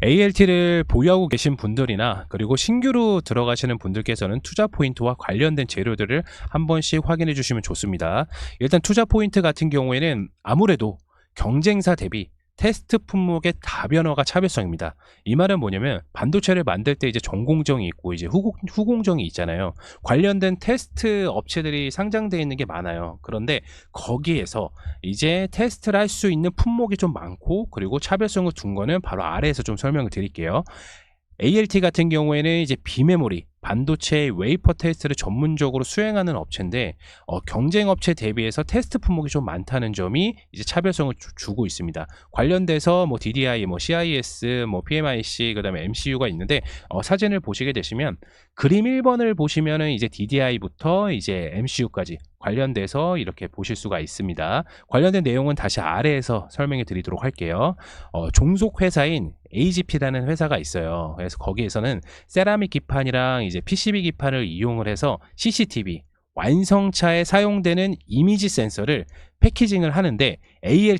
ALT를 보유하고 계신 분들이나 그리고 신규로 들어가시는 분들께서는 투자 포인트와 관련된 재료들을 한 번씩 확인해 주시면 좋습니다. 일단 투자 포인트 같은 경우에는 아무래도 경쟁사 대비 테스트 품목의 다변화가 차별성입니다. 이 말은 뭐냐면 반도체를 만들 때 이제 전공정이 있고 이제 후공정이 있잖아요. 관련된 테스트 업체들이 상장되어 있는 게 많아요. 그런데 거기에서 이제 테스트를 할 수 있는 품목이 좀 많고, 그리고 차별성을 둔 거는 바로 아래에서 좀 설명을 드릴게요. ALT 같은 경우에는 이제 비메모리, 반도체 웨이퍼 테스트를 전문적으로 수행하는 업체인데, 경쟁 업체 대비해서 테스트 품목이 좀 많다는 점이 이제 차별성을 주고 있습니다. 관련돼서 뭐 DDI, 뭐 CIS, 뭐 PMIC, 그다음에 MCU가 있는데, 사진을 보시게 되시면 그림 1번을 보시면은 이제 DDI부터 이제 MCU까지 관련돼서 이렇게 보실 수가 있습니다. 관련된 내용은 다시 아래에서 설명해 드리도록 할게요. 종속 회사인 AGP라는 회사가 있어요. 그래서 거기에서는 세라믹 기판이랑 이제 PCB 기판을 이용을 해서 CCTV 완성차에 사용되는 이미지 센서를 패키징을 하는데,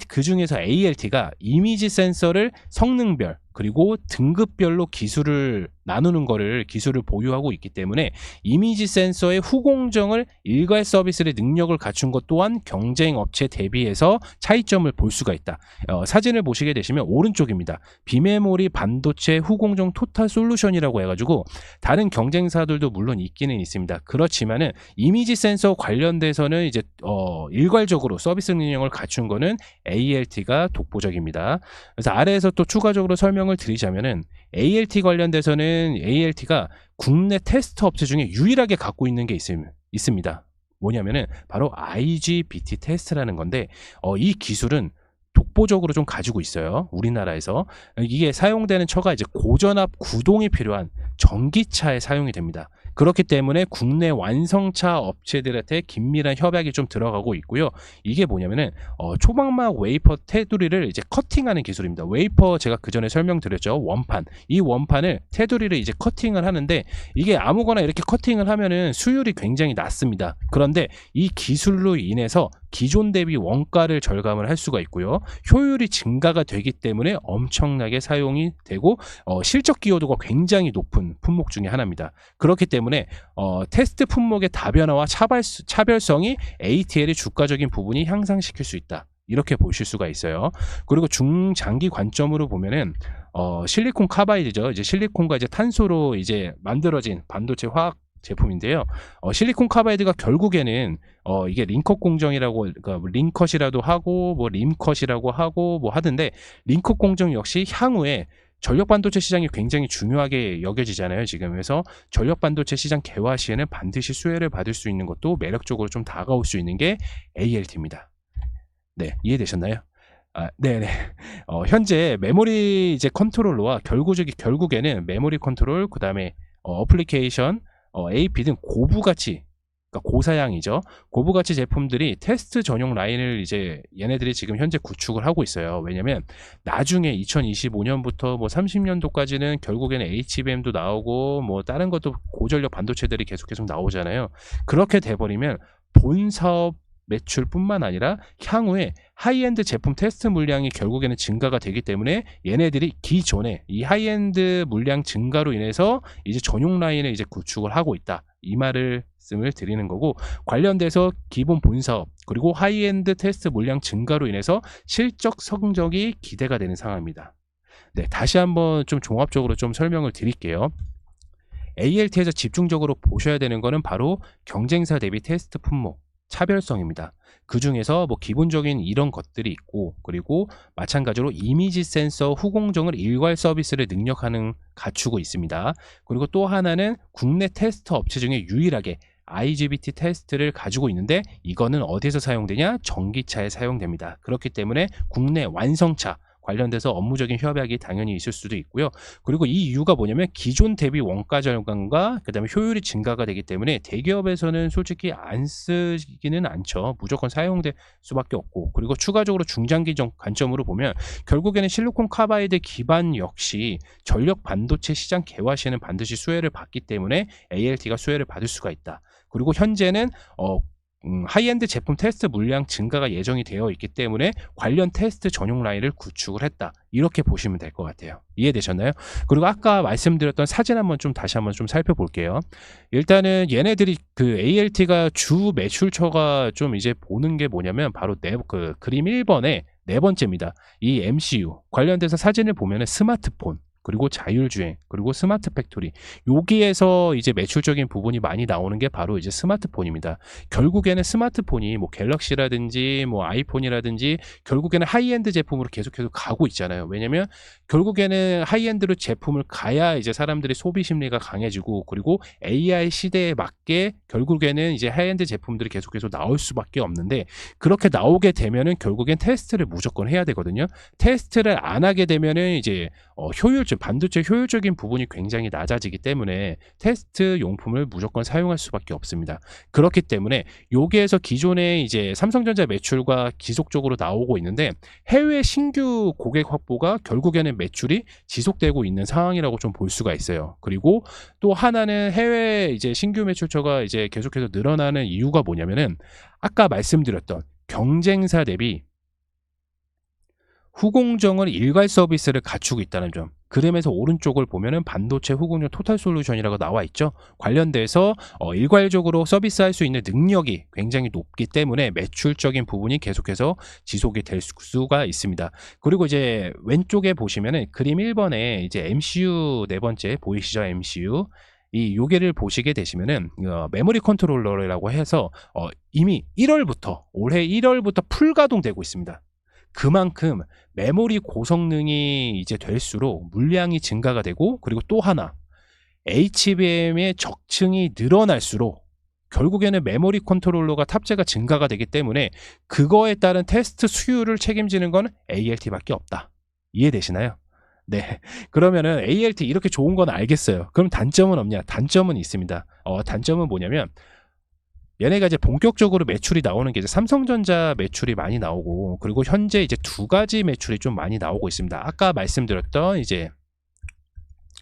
그 중에서 ALT가 이미지 센서를 성능별 그리고 등급별로 기술을 나누는 기술을 보유하고 있기 때문에 이미지 센서의 후공정을 일괄 서비스의 능력을 갖춘 것 또한 경쟁 업체 대비해서 차이점을 볼 수가 있다. 사진을 보시게 되시면 오른쪽입니다. 비메모리 반도체 후공정 토탈 솔루션이라고 해가지고 다른 경쟁사들도 물론 있기는 있습니다. 그렇지만은 이미지 센서 관련돼서는 이제 일괄적으로 서비스 능력을 갖춘 거는 ALT가 독보적입니다. 그래서 아래에서 또 추가적으로 설명을 드리자면은 ALT 관련돼서는 ALT가 국내 테스트 업체 중에 유일하게 갖고 있는 게 있습니다. 뭐냐면은 바로 IGBT 테스트라는 건데, 이 기술은 독보적으로 좀 가지고 있어요. 우리나라에서. 이게 사용되는 처가 이제 고전압 구동이 필요한 전기차에 사용이 됩니다. 그렇기 때문에 국내 완성차 업체들한테 긴밀한 협약이 좀 들어가고 있고요. 이게 뭐냐면은 초박막 웨이퍼 테두리를 이제 커팅하는 기술입니다. 웨이퍼 제가 그 전에 설명드렸죠. 원판. 이 원판을 테두리를 이제 커팅을 하는데, 이게 아무거나 이렇게 커팅을 하면은 수율이 굉장히 낮습니다. 그런데 이 기술로 인해서 기존 대비 원가를 절감을 할 수가 있고요. 효율이 증가가 되기 때문에 엄청나게 사용이 되고, 실적 기여도가 굉장히 높은 품목 중에 하나입니다. 그렇기 때문에 테스트 품목의 다변화와 차별성이 ATL의 주가적인 부분이 향상시킬 수 있다. 이렇게 보실 수가 있어요. 그리고 중장기 관점으로 보면은 실리콘 카바이드죠. 이제 실리콘과 이제 탄소로 이제 만들어진 반도체 화학 제품인데요. 실리콘 카바이드가 결국에는 이게 링컷 공정이라고, 그러니까 링컷이라도 하고 뭐 림컷이라고 하고 뭐 하던데, 링컷 공정 역시 향후에 전력 반도체 시장이 굉장히 중요하게 여겨지잖아요, 지금. 그래서 전력 반도체 시장 개화 시에는 반드시 수혜를 받을 수 있는 것도 매력적으로 좀 다가올 수 있는 게 ALT입니다. 네, 이해되셨나요? 네네. 현재 메모리 이제 컨트롤러와 결국에는 메모리 컨트롤, 그 다음에 어플리케이션, AP 등 고부가치, 그러니까 고사양이죠. 고부가치 제품들이 테스트 전용 라인을 이제 얘네들이 지금 현재 구축을 하고 있어요. 왜냐면 나중에 2025년부터 뭐 30년도까지는 결국에는 HBM도 나오고 뭐 다른 것도 고전력 반도체들이 계속 나오잖아요. 그렇게 돼버리면 본 사업 매출뿐만 아니라 향후에 하이엔드 제품 테스트 물량이 결국에는 증가가 되기 때문에 얘네들이 기존에 이 하이엔드 물량 증가로 인해서 이제 전용 라인을 이제 구축을 하고 있다. 이 말씀을 드리는 거고, 관련돼서 기본 본사업 그리고 하이엔드 테스트 물량 증가로 인해서 실적 성적이 기대가 되는 상황입니다. 네, 다시 한번 좀 종합적으로 좀 설명을 드릴게요. ALT에서 집중적으로 보셔야 되는 거는 바로 경쟁사 대비 테스트 품목 차별성입니다. 그 중에서 뭐 기본적인 이런 것들이 있고, 그리고 마찬가지로 이미지 센서 후공정을 일괄 서비스를 갖추고 있습니다. 그리고 또 하나는 국내 테스트 업체 중에 유일하게 IGBT 테스트를 가지고 있는데, 이거는 어디서 사용되냐? 전기차에 사용됩니다. 그렇기 때문에 국내 완성차 관련돼서 업무적인 협약이 당연히 있을 수도 있고요. 그리고 이 이유가 뭐냐면 기존 대비 원가 절감과 그다음에 효율이 증가가 되기 때문에 대기업에서는 솔직히 안 쓰기는 않죠. 무조건 사용될 수밖에 없고, 그리고 추가적으로 중장기 관점으로 보면 결국에는 실리콘 카바이드 기반 역시 전력 반도체 시장 개화 시에는 반드시 수혜를 받기 때문에 ALT가 수혜를 받을 수가 있다. 그리고 현재는 하이엔드 제품 테스트 물량 증가가 예정이 되어 있기 때문에 관련 테스트 전용 라인을 구축을 했다. 이렇게 보시면 될 것 같아요. 이해되셨나요? 그리고 아까 말씀드렸던 사진 한번 좀 다시 한번 좀 살펴볼게요. 일단은 얘네들이 그 ALT가 주 매출처가 좀 이제 보는 게 뭐냐면 바로 그 그림 1번에 네 번째입니다. 이 MCU 관련돼서 사진을 보면은 스마트폰, 그리고 자율주행, 그리고 스마트 팩토리, 여기에서 이제 매출적인 부분이 많이 나오는 게 바로 이제 스마트폰입니다. 결국에는 스마트폰이 뭐 갤럭시라든지 뭐 아이폰이라든지 결국에는 하이엔드 제품으로 계속해서 가고 있잖아요. 왜냐면 결국에는 하이엔드로 제품을 가야 이제 사람들이 소비 심리가 강해지고, 그리고 AI 시대에 맞게 결국에는 이제 하이엔드 제품들이 계속해서 나올 수밖에 없는데, 그렇게 나오게 되면은 결국엔 테스트를 무조건 해야 되거든요. 테스트를 안 하게 되면은 이제 반도체 효율적인 부분이 굉장히 낮아지기 때문에 테스트 용품을 무조건 사용할 수밖에 없습니다. 그렇기 때문에 여기에서 기존의 이제 삼성전자 매출과 지속적으로 나오고 있는데, 해외 신규 고객 확보가 결국에는 매출이 지속되고 있는 상황이라고 좀 볼 수가 있어요. 그리고 또 하나는 해외 이제 신규 매출처가 이제 계속해서 늘어나는 이유가 뭐냐면은, 아까 말씀드렸던 경쟁사 대비 후공정을 일괄 서비스를 갖추고 있다는 점. 그림에서 오른쪽을 보면은 반도체 후공정 토탈 솔루션이라고 나와 있죠. 관련돼서 일괄적으로 서비스할 수 있는 능력이 굉장히 높기 때문에 매출적인 부분이 계속해서 지속이 될 수가 있습니다. 그리고 이제 왼쪽에 보시면은 그림 1번에 이제 MCU 네 번째 보이시죠? MCU. 이 요게를 보시게 되시면은 메모리 컨트롤러라고 해서 이미 1월부터 올해 1월부터 풀 가동되고 있습니다. 그만큼 메모리 고성능이 이제 될수록 물량이 증가가 되고, 그리고 또 하나 HBM의 적층이 늘어날수록 결국에는 메모리 컨트롤러가 탑재가 증가가 되기 때문에 그거에 따른 테스트 수율을 책임지는 건 ALT밖에 없다. 이해되시나요? 네. 그러면은 ALT 이렇게 좋은 건 알겠어요. 그럼 단점은 없냐? 단점은 있습니다. 단점은 뭐냐면, 얘네가 이제 본격적으로 매출이 나오는 게 이제 삼성전자 매출이 많이 나오고, 그리고 현재 이제 두 가지 매출이 좀 많이 나오고 있습니다. 아까 말씀드렸던 이제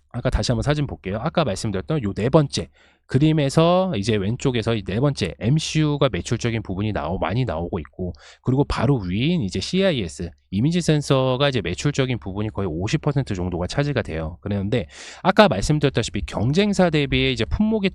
아까 다시 한번 사진 볼게요. 아까 말씀드렸던 요 네 번째 그림에서 이제 왼쪽에서 이 네 번째 MCU가 매출적인 부분이 많이 나오고 있고, 그리고 바로 위인 이제 CIS 이미지 센서가 이제 매출적인 부분이 거의 50% 정도가 차지가 돼요. 그런데 아까 말씀드렸다시피 경쟁사 대비의 이제 품목의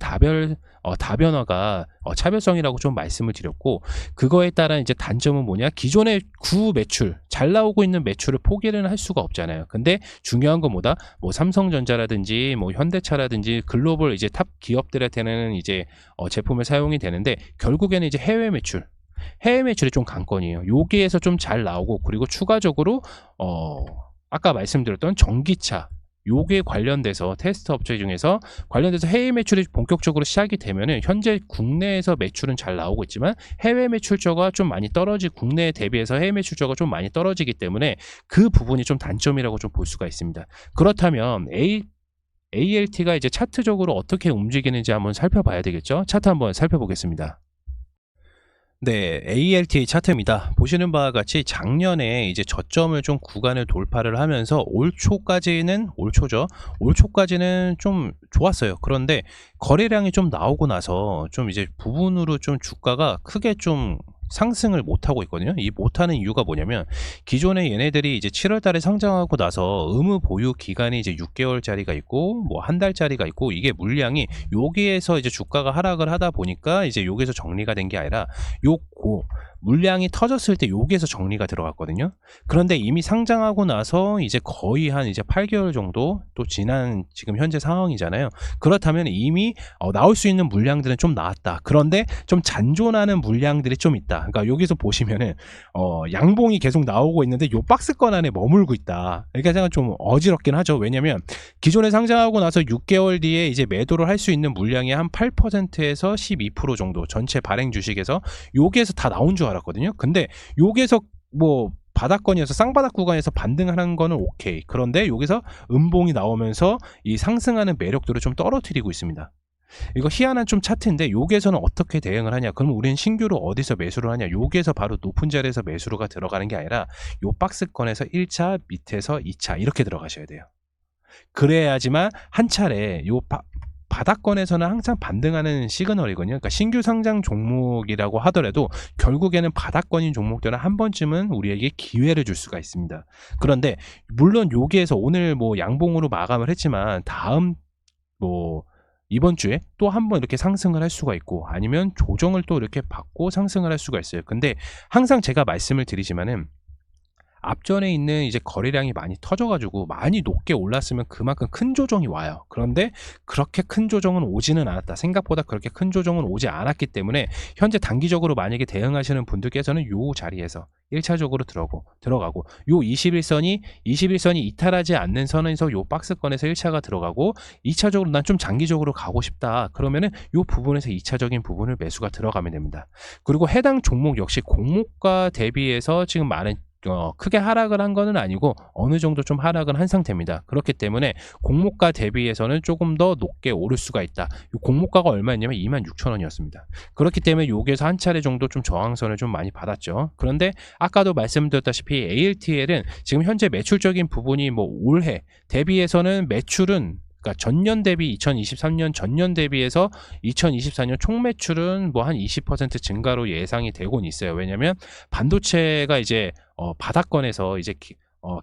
다변화가 차별성이라고 좀 말씀을 드렸고, 그거에 따른 이제 단점은 뭐냐? 기존의 구 매출 잘 나오고 있는 매출을 포기를 할 수가 없잖아요. 근데 중요한 건 뭐다? 뭐 삼성전자라든지 뭐 현대차라든지 글로벌 이제 탑 기업들한테는 이제 제품을 사용이 되는데, 결국에는 이제 해외 매출이 좀 관건이에요. 여기에서 좀 잘 나오고, 그리고 추가적으로 아까 말씀드렸던 전기차 요게 관련돼서 테스트 업체 중에서 관련돼서 해외 매출이 본격적으로 시작이 되면은, 현재 국내에서 매출은 잘 나오고 있지만 해외 매출처가 좀 많이 국내에 대비해서 해외 매출처가 좀 많이 떨어지기 때문에 그 부분이 좀 단점이라고 좀 볼 수가 있습니다. 그렇다면 ALT가 이제 차트적으로 어떻게 움직이는지 한번 살펴봐야 되겠죠. 차트 한번 살펴보겠습니다. 네, ALT 차트입니다. 보시는 바와 같이 작년에 이제 저점을 좀 구간을 돌파를 하면서 올 초까지는 좀 좋았어요. 그런데 거래량이 좀 나오고 나서 좀 이제 부분으로 좀 주가가 크게 좀 상승을 못하고 있거든요. 이 못하는 이유가 뭐냐면, 기존에 얘네들이 이제 7월 달에 상장하고 나서 의무 보유 기간이 이제 6개월짜리가 있고 뭐 한 달짜리가 있고, 이게 물량이 여기에서 이제 주가가 하락을 하다 보니까 이제 여기서 정리가 된 게 아니라 물량이 터졌을 때 여기에서 정리가 들어갔거든요. 그런데 이미 상장하고 나서 이제 거의 한 이제 8개월 정도 또 지난 지금 현재 상황이잖아요. 그렇다면 이미 나올 수 있는 물량들은 좀 나왔다. 그런데 좀 잔존하는 물량들이 좀 있다. 그러니까 여기서 보시면은 양봉이 계속 나오고 있는데 요 박스권 안에 머물고 있다. 그러니까 제가 좀 어지럽긴 하죠. 왜냐면 기존에 상장하고 나서 6개월 뒤에 이제 매도를 할 수 있는 물량이 한 8%에서 12% 정도 전체 발행 주식에서 여기에서 다 나온 줄 알았거든요. 근데 여기에서 뭐 바닥권이어서 쌍바닥 구간에서 반등하는 거는 오케이. 그런데 여기서 음봉이 나오면서 이 상승하는 매력도를 좀 떨어뜨리고 있습니다. 이거 희한한 좀 차트인데, 여기에서는 어떻게 대응을 하냐? 그럼 우리는 신규로 어디서 매수를 하냐? 여기에서 바로 높은 자리에서 매수가 들어가는 게 아니라 요 박스권에서 1차, 밑에서 2차 이렇게 들어가셔야 돼요. 그래야지만 한 차례 바닥권에서는 항상 반등하는 시그널이거든요. 그러니까 신규 상장 종목이라고 하더라도 결국에는 바닥권인 종목들은 한 번쯤은 우리에게 기회를 줄 수가 있습니다. 그런데 물론 여기에서 오늘 뭐 양봉으로 마감을 했지만 다음 뭐 이번 주에 또 한 번 이렇게 상승을 할 수가 있고 아니면 조정을 또 이렇게 받고 상승을 할 수가 있어요. 근데 항상 제가 말씀을 드리지만은 앞전에 있는 이제 거래량이 많이 터져가지고 많이 높게 올랐으면 그만큼 큰 조정이 와요. 그런데 그렇게 큰 조정은 오지는 않았다. 생각보다 그렇게 큰 조정은 오지 않았기 때문에 현재 단기적으로 만약에 대응하시는 분들께서는 요 자리에서 1차적으로 들어가고 요 21선이 이탈하지 않는 선에서 요 박스권에서 1차가 들어가고 2차적으로 난 좀 장기적으로 가고 싶다. 그러면은 요 부분에서 2차적인 부분을 매수가 들어가면 됩니다. 그리고 해당 종목 역시 공모가 대비해서 지금 많은 크게 하락을 한 거는 아니고 어느 정도 좀 하락은 한 상태입니다. 그렇기 때문에 공모가 대비해서는 조금 더 높게 오를 수가 있다. 공모가가 얼마였냐면 26,000원이었습니다. 그렇기 때문에 여기에서 한 차례 정도 좀 저항선을 좀 많이 받았죠. 그런데 아까도 말씀드렸다시피 ALTL은 지금 현재 매출적인 부분이 뭐 올해 대비해서는 매출은 그러니까 전년 대비 2023년 전년 대비해서 2024년 총 매출은 뭐 한 20% 증가로 예상이 되고는 있어요. 왜냐하면 반도체가 이제 바닥권에서 이제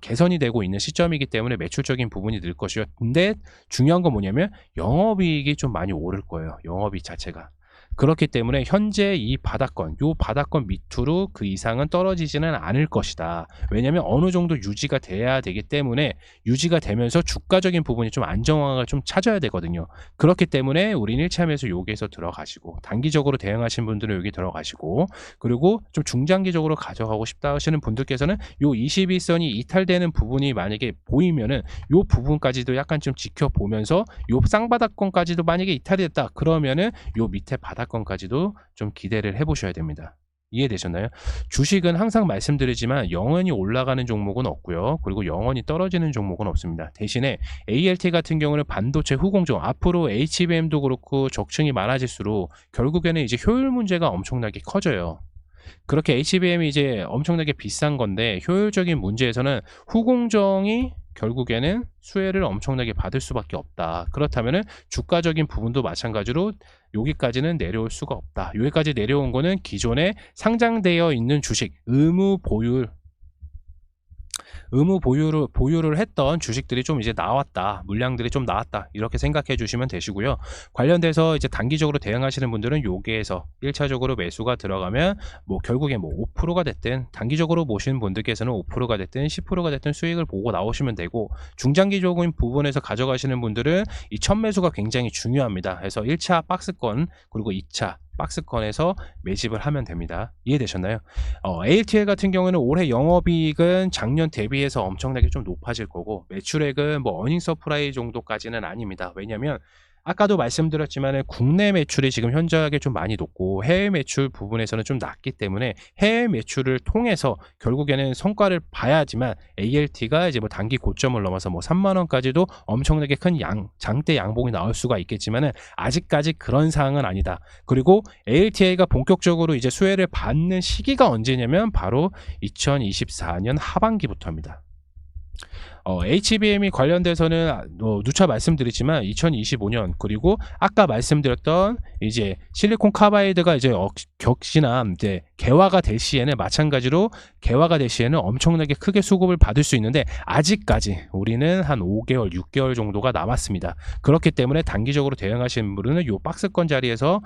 개선이 되고 있는 시점이기 때문에 매출적인 부분이 늘 것이요. 근데 중요한 건 뭐냐면 영업이익이 좀 많이 오를 거예요. 영업이익 자체가. 그렇기 때문에 현재 이 바닥권, 요 바닥권 밑으로 그 이상은 떨어지지는 않을 것이다. 왜냐하면 어느 정도 유지가 돼야 되기 때문에 유지가 되면서 주가적인 부분이 좀 안정화가 좀 찾아야 되거든요. 그렇기 때문에 우린 1차 매수 여기에서 들어가시고 단기적으로 대응하신 분들은 여기 들어가시고 그리고 좀 중장기적으로 가져가고 싶다 하시는 분들께서는 요 21선이 이탈되는 부분이 만약에 보이면은 요 부분까지도 약간 좀 지켜보면서 요 쌍바닥권까지도 만약에 이탈이 됐다. 그러면은 요 밑에 바닥권까지도 좀 기대를 해보셔야 됩니다. 이해되셨나요? 주식은 항상 말씀드리지만 영원히 올라가는 종목은 없고요. 그리고 영원히 떨어지는 종목은 없습니다. 대신에 ALT 같은 경우는 반도체 후공정, 앞으로 HBM도 그렇고 적층이 많아질수록 결국에는 이제 효율 문제가 엄청나게 커져요. 그렇게 HBM이 이제 엄청나게 비싼 건데 효율적인 문제에서는 후공정이 결국에는 수혜를 엄청나게 받을 수밖에 없다. 그렇다면은 주가적인 부분도 마찬가지로 여기까지는 내려올 수가 없다. 여기까지 내려온 거는 기존에 상장되어 있는 주식 의무 보유를 했던 주식들이 좀 이제 나왔다. 물량들이 좀 나왔다. 이렇게 생각해 주시면 되시고요. 관련돼서 이제 단기적으로 대응하시는 분들은 여기에서 1차적으로 매수가 들어가면 뭐 결국에 뭐 5%가 됐든 단기적으로 보시는 분들께서는 5%가 됐든 10%가 됐든 수익을 보고 나오시면 되고 중장기적인 부분에서 가져가시는 분들은 이 첫 매수가 굉장히 중요합니다. 그래서 1차 박스권 그리고 2차 박스권에서 매집을 하면 됩니다. 이해되셨나요? ALTL 같은 경우는 올해 영업이익은 작년 대비해서 엄청나게 좀 높아질 거고 매출액은 뭐 어닝 서프라이 정도까지는 아닙니다. 왜냐하면 아까도 말씀드렸지만 국내 매출이 지금 현저하게 좀 많이 높고 해외 매출 부분에서는 좀 낮기 때문에 해외 매출을 통해서 결국에는 성과를 봐야지만 ALT가 이제 뭐 단기 고점을 넘어서 뭐 3만 원까지도 엄청나게 큰 장대 양봉이 나올 수가 있겠지만은 아직까지 그런 상황은 아니다. 그리고 ALTA가 본격적으로 이제 수혜를 받는 시기가 언제냐면 바로 2024년 하반기부터입니다. HBM이 관련돼서는 누차 말씀드렸지만 2025년 그리고 아까 말씀드렸던 이제 실리콘 카바이드가 이제 격시나 이제 개화가 될 시에는 마찬가지로 개화가 될 시에는 엄청나게 크게 수급을 받을 수 있는데 아직까지 우리는 한 5개월, 6개월 정도가 남았습니다. 그렇기 때문에 단기적으로 대응하시는 분은 이 박스권 자리에서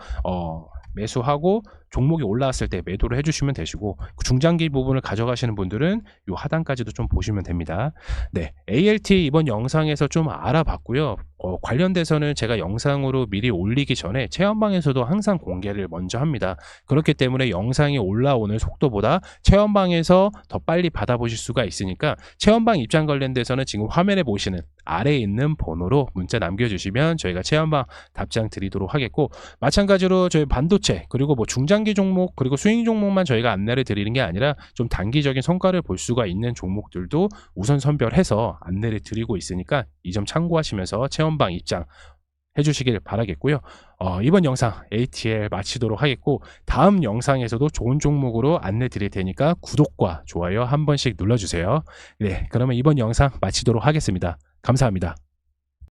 매수하고 종목이 올라왔을 때 매도를 해주시면 되시고 중장기 부분을 가져가시는 분들은 이 하단까지도 좀 보시면 됩니다. 네, ALT 이번 영상에서 좀 알아봤고요. 관련돼서는 제가 영상으로 미리 올리기 전에 체험방에서도 항상 공개를 먼저 합니다. 그렇기 때문에 영상이 올라오는 속도보다 체험방에서 더 빨리 받아보실 수가 있으니까 체험방 입장 관련돼서는 지금 화면에 보시는 아래에 있는 번호로 문자 남겨주시면 저희가 체험방 답장 드리도록 하겠고 마찬가지로 저희 반도체 그리고 뭐 중장기 종목 그리고 스윙 종목만 저희가 안내를 드리는 게 아니라 좀 단기적인 성과를 볼 수가 있는 종목들도 우선 선별해서 안내를 드리고 있으니까 이 점 참고하시면서 체험방 입장 해주시길 바라겠고요. 이번 영상 ATL 마치도록 하겠고 다음 영상에서도 좋은 종목으로 안내 드릴 테니까 구독과 좋아요 한 번씩 눌러주세요. 네, 그러면 이번 영상 마치도록 하겠습니다. 감사합니다.